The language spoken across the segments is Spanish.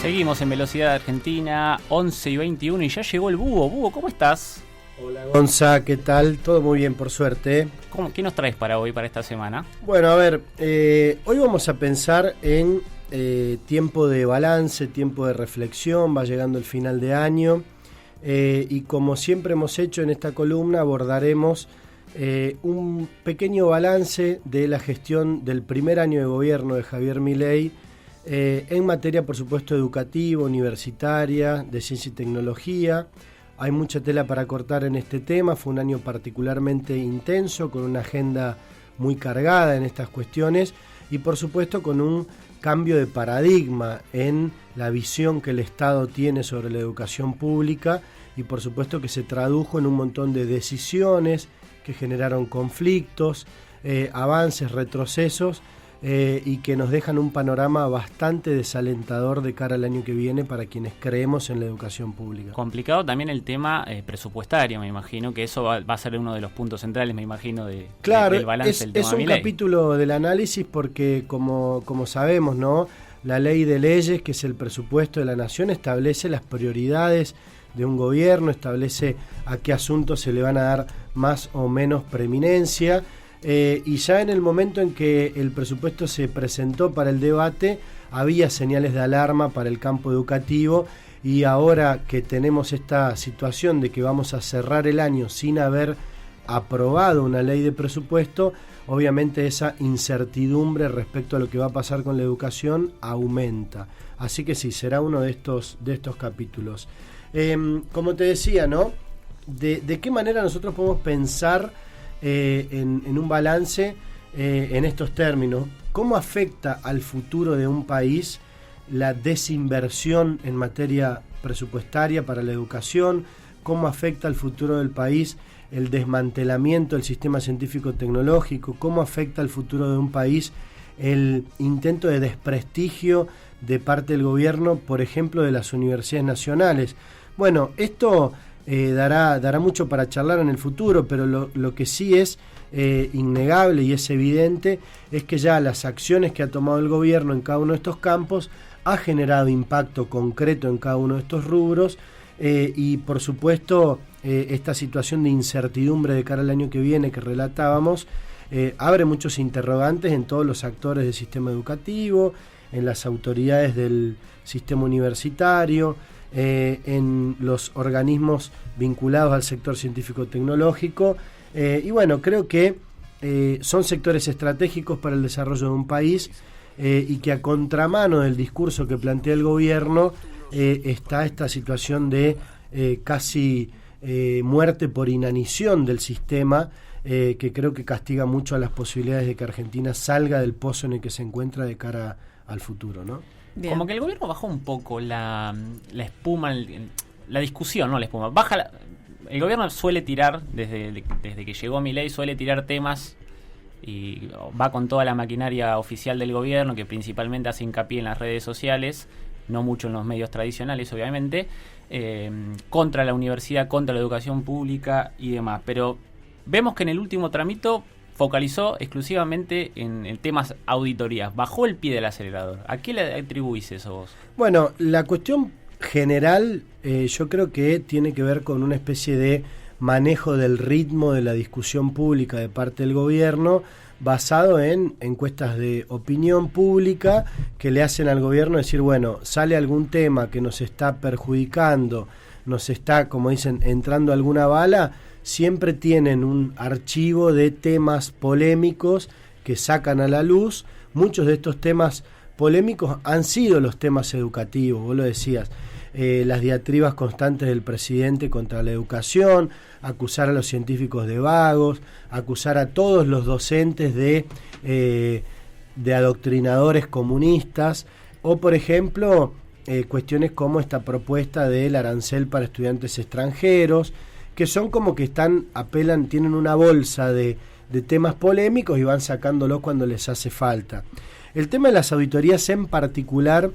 Seguimos en Velocidad Argentina, 11:21 y ya llegó el Búho. Búho, ¿cómo estás? Hola Gonza, ¿qué tal? Todo muy bien, por suerte. ¿Qué nos traes para hoy, para esta semana? Bueno, a ver, hoy vamos a pensar en tiempo de balance, tiempo de reflexión, va llegando el final de año y como siempre hemos hecho en esta columna abordaremos un pequeño balance de la gestión del primer año de gobierno de Javier Milei en materia, por supuesto, educativa, universitaria, de ciencia y tecnología. Hay mucha tela para cortar en este tema, fue un año particularmente intenso, con una agenda muy cargada en estas cuestiones y por supuesto con un cambio de paradigma en la visión que el Estado tiene sobre la educación pública y por supuesto que se tradujo en un montón de decisiones que generaron conflictos, avances, retrocesos y que nos dejan un panorama bastante desalentador de cara al año que viene para quienes creemos en la educación pública. Complicado también el tema presupuestario, me imagino, que eso va a ser uno de los puntos centrales, me imagino, del balance del tema es un Milei. capítulo del análisis porque, como sabemos, ¿no? La ley de leyes, que es el presupuesto de la nación, establece las prioridades de un gobierno, establece a qué asuntos se le van a dar más o menos preeminencia. Y ya en el momento en que el presupuesto se presentó para el debate había señales de alarma para el campo educativo y ahora que tenemos esta situación de que vamos a cerrar el año sin haber aprobado una ley de presupuesto, obviamente esa incertidumbre respecto a lo que va a pasar con la educación aumenta. Así que sí, será uno de estos capítulos. Como te decía, ¿no? ¿De qué manera nosotros podemos pensar en un balance en estos términos? ¿Cómo afecta al futuro de un país la desinversión en materia presupuestaria para la educación? ¿Cómo afecta al futuro del país el desmantelamiento del sistema científico-tecnológico? ¿Cómo afecta al futuro de un país el intento de desprestigio de parte del gobierno, por ejemplo, de las universidades nacionales? Bueno, esto dará mucho para charlar en el futuro, pero lo que sí es innegable y es evidente es que ya las acciones que ha tomado el gobierno en cada uno de estos campos ha generado impacto concreto en cada uno de estos rubros y por supuesto esta situación de incertidumbre de cara al año que viene que relatábamos abre muchos interrogantes en todos los actores del sistema educativo, en las autoridades del sistema universitario, en los organismos vinculados al sector científico-tecnológico y bueno, creo que son sectores estratégicos para el desarrollo de un país y que a contramano del discurso que plantea el gobierno está esta situación de casi muerte por inanición del sistema que creo que castiga mucho a las posibilidades de que Argentina salga del pozo en el que se encuentra de cara al futuro, ¿no? Bien. Como que el gobierno bajó un poco la espuma, la discusión, no la espuma. El gobierno suele tirar, desde que llegó Milei, suele tirar temas y va con toda la maquinaria oficial del gobierno, que principalmente hace hincapié en las redes sociales, no mucho en los medios tradicionales, obviamente, contra la universidad, contra la educación pública y demás. Pero vemos que en el último tramito focalizó exclusivamente en temas auditorías, bajó el pie del acelerador. ¿A qué le atribuís eso vos? Bueno, la cuestión general yo creo que tiene que ver con una especie de manejo del ritmo de la discusión pública de parte del gobierno basado en encuestas de opinión pública que le hacen al gobierno decir, bueno, sale algún tema que nos está perjudicando, nos está, como dicen, entrando alguna bala, siempre tienen un archivo de temas polémicos que sacan a la luz. Muchos de estos temas polémicos han sido los temas educativos, vos lo decías, las diatribas constantes del presidente contra la educación, acusar a los científicos de vagos, acusar a todos los docentes de adoctrinadores comunistas, o por ejemplo cuestiones como esta propuesta del arancel para estudiantes extranjeros, que son como que tienen una bolsa de temas polémicos y van sacándolos cuando les hace falta. El tema de las auditorías en particular,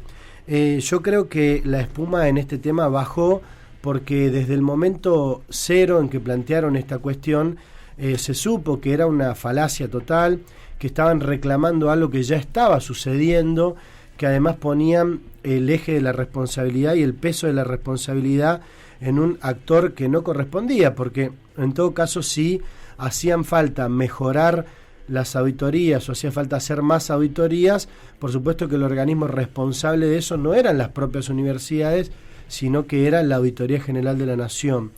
yo creo que la espuma en este tema bajó porque desde el momento cero en que plantearon esta cuestión, se supo que era una falacia total, que estaban reclamando algo que ya estaba sucediendo, que además ponían el eje de la responsabilidad y el peso de la responsabilidad en un actor que no correspondía, porque en todo caso sí hacían falta mejorar las auditorías o hacía falta hacer más auditorías. Por supuesto que el organismo responsable de eso no eran las propias universidades, sino que era la Auditoría General de la Nación.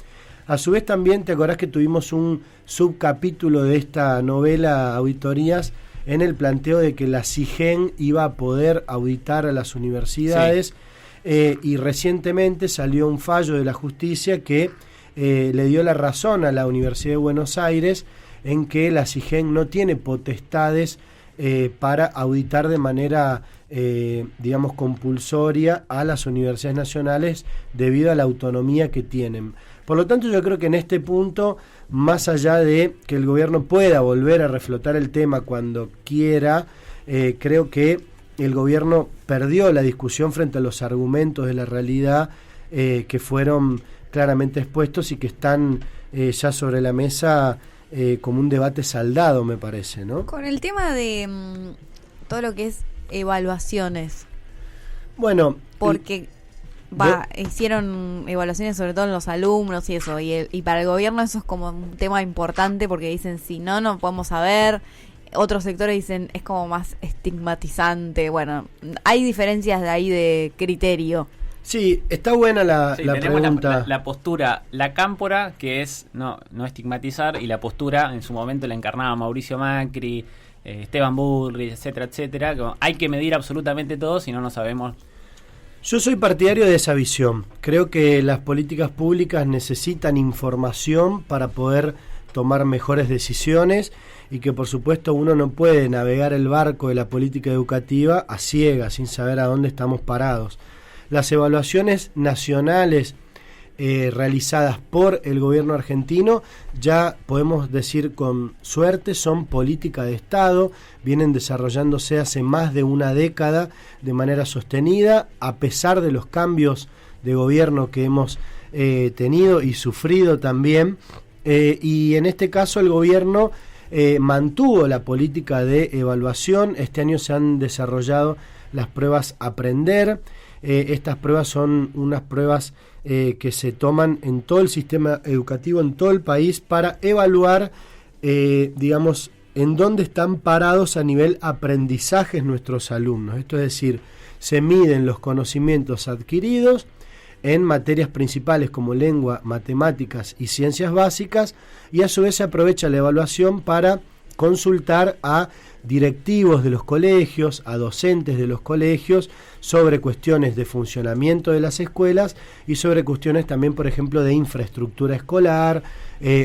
A su vez también te acordás que tuvimos un subcapítulo de esta novela Auditorías en el planteo de que la CIGEN iba a poder auditar a las universidades, y recientemente salió un fallo de la justicia que le dio la razón a la Universidad de Buenos Aires en que la CIGEN no tiene potestades para auditar de manera, digamos, compulsoria a las universidades nacionales debido a la autonomía que tienen. Por lo tanto, yo creo que en este punto, más allá de que el gobierno pueda volver a reflotar el tema cuando quiera, creo que el gobierno perdió la discusión frente a los argumentos de la realidad que fueron claramente expuestos y que están ya sobre la mesa como un debate saldado, me parece, ¿no? Con el tema de todo lo que es evaluaciones. Bueno, porque hicieron evaluaciones sobre todo en los alumnos y eso, y para el gobierno eso es como un tema importante porque dicen si no podemos saber. Otros sectores dicen es como más estigmatizante. Bueno, hay diferencias de ahí de criterio. Sí, está buena la pregunta. La postura, la cámpora, que es no estigmatizar, y la postura, en su momento la encarnaba Mauricio Macri, Esteban Bullrich, etcétera, etcétera. Hay que medir absolutamente todo, si no, no sabemos. Yo soy partidario de esa visión. Creo que las políticas públicas necesitan información para poder tomar mejores decisiones y que por supuesto uno no puede navegar el barco de la política educativa a ciegas, sin saber a dónde estamos parados. Las evaluaciones nacionales realizadas por el gobierno argentino, ya podemos decir con suerte, son política de Estado, vienen desarrollándose hace más de una década de manera sostenida, a pesar de los cambios de gobierno que hemos tenido y sufrido también, y en este caso el gobierno mantuvo la política de evaluación. Este año se han desarrollado las pruebas Aprender. Estas pruebas son unas pruebas que se toman en todo el sistema educativo, en todo el país, para evaluar, digamos, en dónde están parados a nivel aprendizaje nuestros alumnos. Esto es decir, se miden los conocimientos adquiridos en materias principales como lengua, matemáticas y ciencias básicas, y a su vez se aprovecha la evaluación para consultar a directivos de los colegios, a docentes de los colegios, sobre cuestiones de funcionamiento de las escuelas y sobre cuestiones también, por ejemplo, de infraestructura escolar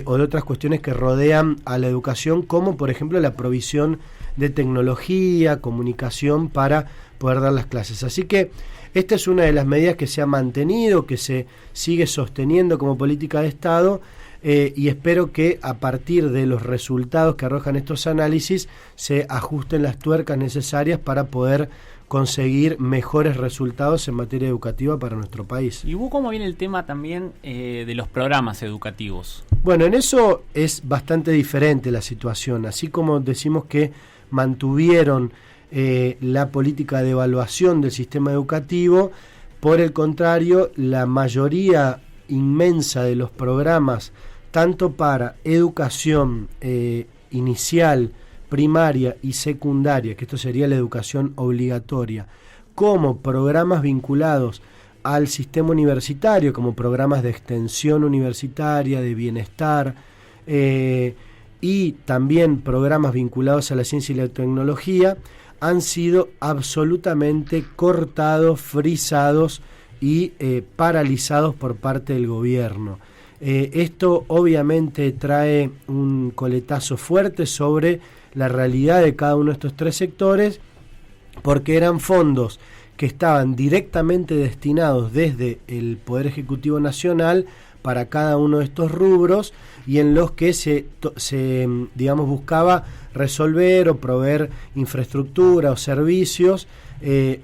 o de otras cuestiones que rodean a la educación, como por ejemplo la provisión de tecnología, comunicación para poder dar las clases. Así que esta es una de las medidas que se ha mantenido, que se sigue sosteniendo como política de Estado, y espero que a partir de los resultados que arrojan estos análisis se ajusten las tuercas necesarias para poder conseguir mejores resultados en materia educativa para nuestro país. ¿Y cómo viene el tema también de los programas educativos? Bueno, en eso es bastante diferente la situación. Así como decimos que mantuvieron la política de evaluación del sistema educativo, por el contrario, la mayoría inmensa de los programas, tanto para educación inicial, primaria y secundaria, que esto sería la educación obligatoria, como programas vinculados al sistema universitario, como programas de extensión universitaria, de bienestar, y también programas vinculados a la ciencia y la tecnología, han sido absolutamente cortados, frisados y paralizados por parte del gobierno. Esto obviamente trae un coletazo fuerte sobre la realidad de cada uno de estos tres sectores, porque eran fondos que estaban directamente destinados desde el Poder Ejecutivo Nacional para cada uno de estos rubros, y en los que se digamos, buscaba resolver o proveer infraestructura o servicios,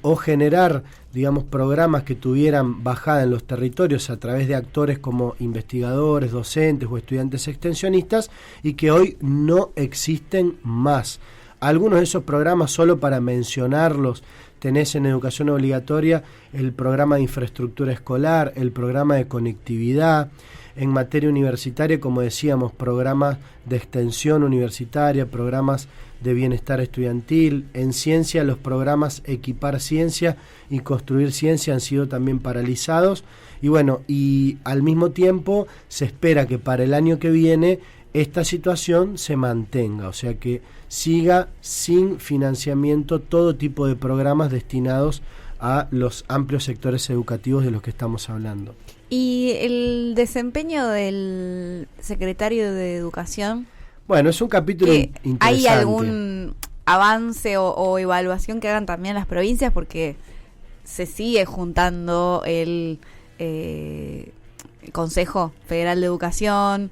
o generar, digamos, programas que tuvieran bajada en los territorios a través de actores como investigadores, docentes o estudiantes extensionistas, y que hoy no existen más. Algunos de esos programas, solo para mencionarlos, tenés en educación obligatoria el programa de infraestructura escolar, el programa de conectividad. En materia universitaria, como decíamos, programas de extensión universitaria, programas de bienestar estudiantil. En ciencia, los programas Equipar Ciencia y Construir Ciencia han sido también paralizados. Y bueno, y al mismo tiempo se espera que para el año que viene esta situación se mantenga, o sea que siga sin financiamiento todo tipo de programas destinados a los amplios sectores educativos de los que estamos hablando. ¿Y el desempeño del secretario de Educación? Bueno, es un capítulo interesante. ¿Hay algún avance o evaluación que hagan también las provincias? Porque se sigue juntando el Consejo Federal de Educación,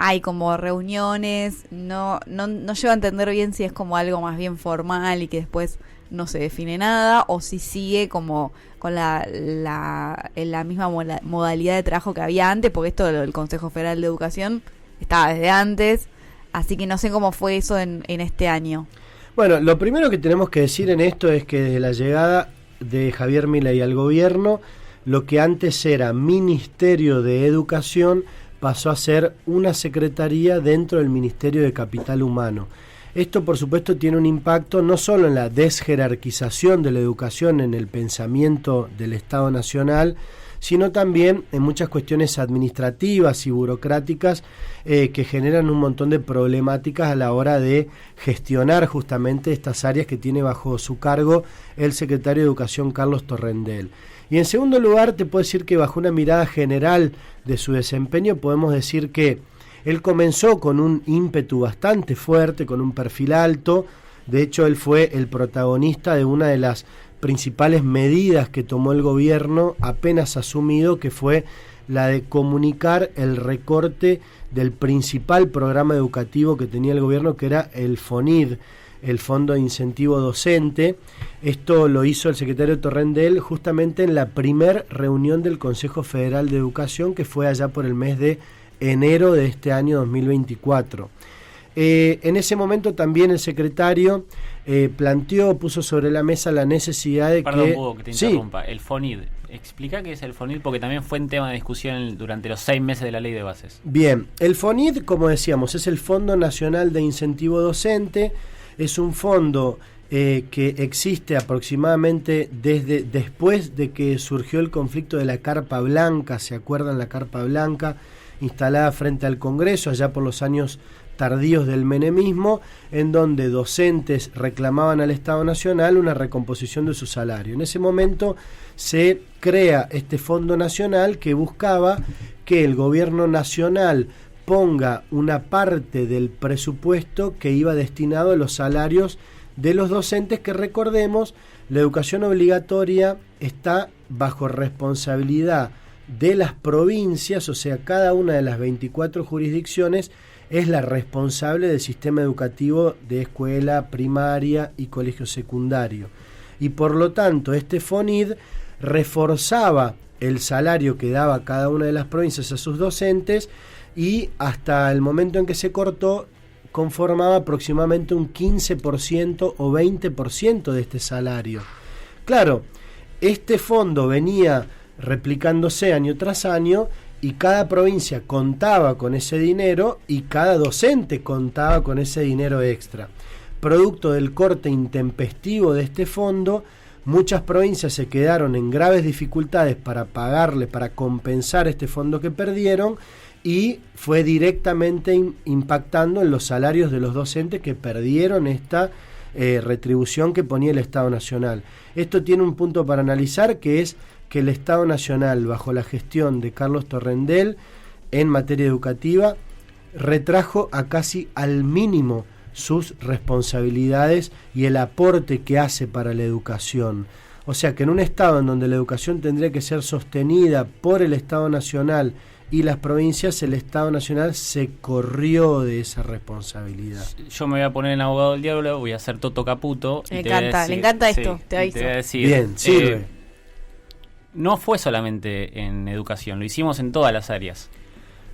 hay como reuniones, no llevo a entender bien si es como algo más bien formal y que después no se define nada, o si sigue como con en la misma modalidad de trabajo que había antes, porque esto del Consejo Federal de Educación estaba desde antes, así que no sé cómo fue eso en este año. Bueno, lo primero que tenemos que decir en esto es que desde la llegada de Javier Milei al gobierno, lo que antes era Ministerio de Educación pasó a ser una secretaría dentro del Ministerio de Capital Humano. Esto, por supuesto, tiene un impacto no solo en la desjerarquización de la educación en el pensamiento del Estado Nacional, sino también en muchas cuestiones administrativas y burocráticas que generan un montón de problemáticas a la hora de gestionar justamente estas áreas que tiene bajo su cargo el secretario de Educación, Carlos Torrendel. Y en segundo lugar, te puedo decir que bajo una mirada general de su desempeño podemos decir que él comenzó con un ímpetu bastante fuerte, con un perfil alto. De hecho, él fue el protagonista de una de las principales medidas que tomó el gobierno apenas asumido, que fue la de comunicar el recorte del principal programa educativo que tenía el gobierno, que era el FONID, el Fondo de Incentivo Docente. Esto lo hizo el secretario Torrendel justamente en la primer reunión del Consejo Federal de Educación, que fue allá por el mes de enero de este año 2024. En ese momento también el secretario puso sobre la mesa la necesidad de Perdón, Hugo, que te interrumpa. El FONID, explica qué es el FONID, porque también fue un tema de discusión durante los 6 meses de la Ley de Bases. Bien, el FONID, como decíamos, es el Fondo Nacional de Incentivo Docente. Es un fondo que existe aproximadamente desde después de que surgió el conflicto de la Carpa Blanca. ¿Se acuerdan la Carpa Blanca? Instalada frente al Congreso allá por los años tardíos del menemismo, en donde docentes reclamaban al Estado Nacional una recomposición de su salario. En ese momento se crea este Fondo Nacional que buscaba que el gobierno nacional ponga una parte del presupuesto que iba destinado a los salarios de los docentes, que recordemos, la educación obligatoria está bajo responsabilidad de las provincias, o sea, cada una de las 24 jurisdicciones es la responsable del sistema educativo de escuela primaria y colegio secundario. Y por lo tanto, este FONID reforzaba el salario que daba cada una de las provincias a sus docentes, y hasta el momento en que se cortó conformaba aproximadamente un 15% o 20% de este salario. Claro, este fondo venía replicándose año tras año y cada provincia contaba con ese dinero y cada docente contaba con ese dinero extra. Producto del corte intempestivo de este fondo, muchas provincias se quedaron en graves dificultades para pagarle, para compensar este fondo que perdieron, y fue directamente impactando en los salarios de los docentes que perdieron esta retribución que ponía el Estado Nacional. Esto tiene un punto para analizar, que es que el Estado Nacional, bajo la gestión de Carlos Torrendel en materia educativa, retrajo a casi al mínimo sus responsabilidades y el aporte que hace para la educación. O sea que en un Estado en donde la educación tendría que ser sostenida por el Estado Nacional y las provincias, el Estado Nacional se corrió de esa responsabilidad. Yo me voy a poner en abogado del diablo, voy a hacer Toto Caputo. Le encanta esto, sí, te aviso. Te voy a decir, bien, sirve. No fue solamente en educación, lo hicimos en todas las áreas.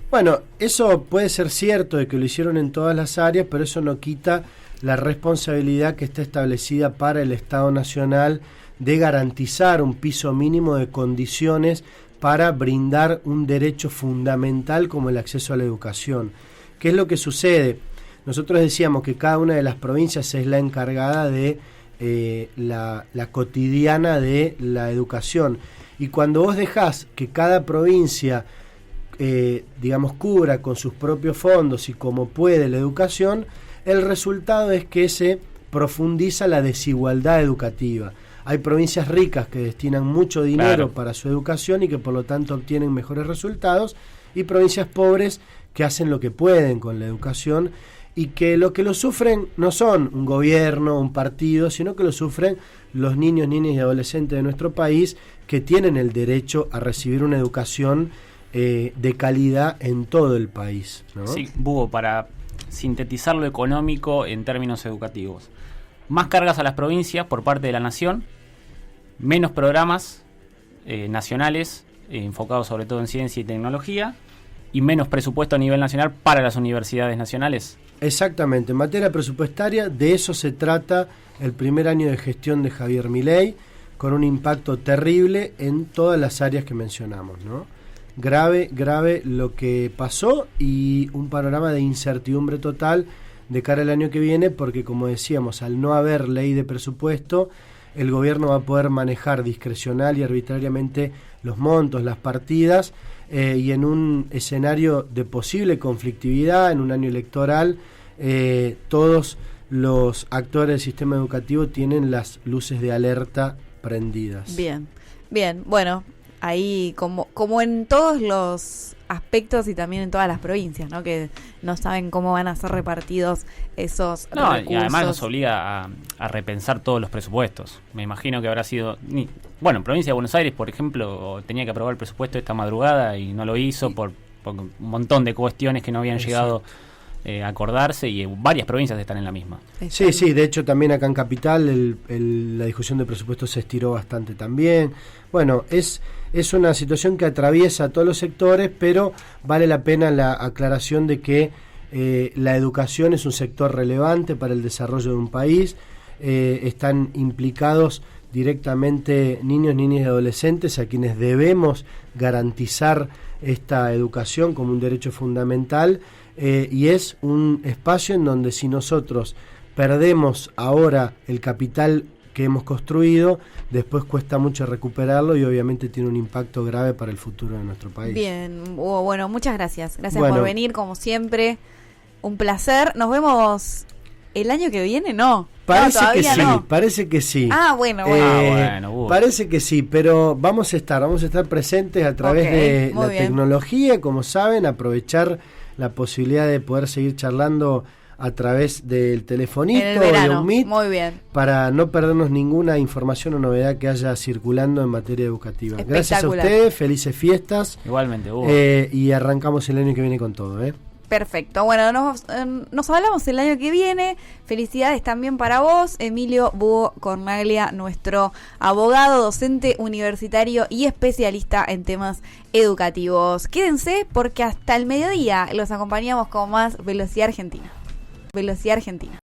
Bueno, eso puede ser cierto de que lo hicieron en todas las áreas, pero eso no quita la responsabilidad que está establecida para el Estado Nacional de garantizar un piso mínimo de condiciones para brindar un derecho fundamental como el acceso a la educación. ¿Qué es lo que sucede? Nosotros decíamos que cada una de las provincias es la encargada de la cotidiana de la educación, y cuando vos dejás que cada provincia cubra con sus propios fondos y como puede la educación, el resultado es que se profundiza la desigualdad educativa. Hay provincias ricas que destinan mucho dinero para su educación y que por lo tanto obtienen mejores resultados, y provincias pobres que hacen lo que pueden con la educación, y que lo sufren no son un gobierno, un partido, sino que lo sufren los niños, niñas y adolescentes de nuestro país, que tienen el derecho a recibir una educación de calidad en todo el país, ¿no? Sí, Búho, para sintetizar lo económico en términos educativos: más cargas a las provincias por parte de la nación, menos programas nacionales enfocados sobre todo en ciencia y tecnología, y menos presupuesto a nivel nacional para las universidades nacionales. Exactamente, en materia presupuestaria de eso se trata el primer año de gestión de Javier Milei, con un impacto terrible en todas las áreas que mencionamos, ¿no? Grave lo que pasó, y un panorama de incertidumbre total de cara al año que viene, porque como decíamos, al no haber ley de presupuesto, el gobierno va a poder manejar discrecional y arbitrariamente los montos, las partidas, y en un escenario de posible conflictividad, en un año electoral, todos los actores del sistema educativo tienen las luces de alerta prendidas. Bien, bueno, ahí como en todos los aspectos y también en todas las provincias, ¿no? Que no saben cómo van a ser repartidos esos recursos. Y además nos obliga a repensar todos los presupuestos. Me imagino que habrá sido... en provincia de Buenos Aires, por ejemplo, tenía que aprobar el presupuesto esta madrugada y no lo hizo por un montón de cuestiones que no habían llegado a acordarse, y varias provincias están en la misma. Sí, de hecho también acá en Capital la discusión de presupuestos se estiró bastante también. Bueno, es una situación que atraviesa a todos los sectores, pero vale la pena la aclaración de que la educación es un sector relevante para el desarrollo de un país. Están implicados directamente niños, niñas y adolescentes, a quienes debemos garantizar esta educación como un derecho fundamental, y es un espacio en donde, si nosotros perdemos ahora el capital que hemos construido, después cuesta mucho recuperarlo, y obviamente tiene un impacto grave para el futuro de nuestro país. Bien, bueno, muchas gracias por venir, como siempre, un placer. Nos vemos el año que viene, ¿no? Parece que sí. Bueno. Parece que sí, pero vamos a estar presentes a través de la tecnología, como saben, aprovechar la posibilidad de poder seguir charlando a través del telefonito, de un Meet, muy bien, para no perdernos ninguna información o novedad que haya circulando en materia educativa. Gracias a ustedes, felices fiestas. Igualmente, Hugo. Y arrancamos el año que viene con todo, Perfecto, bueno, nos hablamos el año que viene. Felicidades también para vos, Emilio Búho Cornaglia, nuestro abogado, docente universitario y especialista en temas educativos. Quédense, porque hasta el mediodía los acompañamos con más Velocidad Argentina.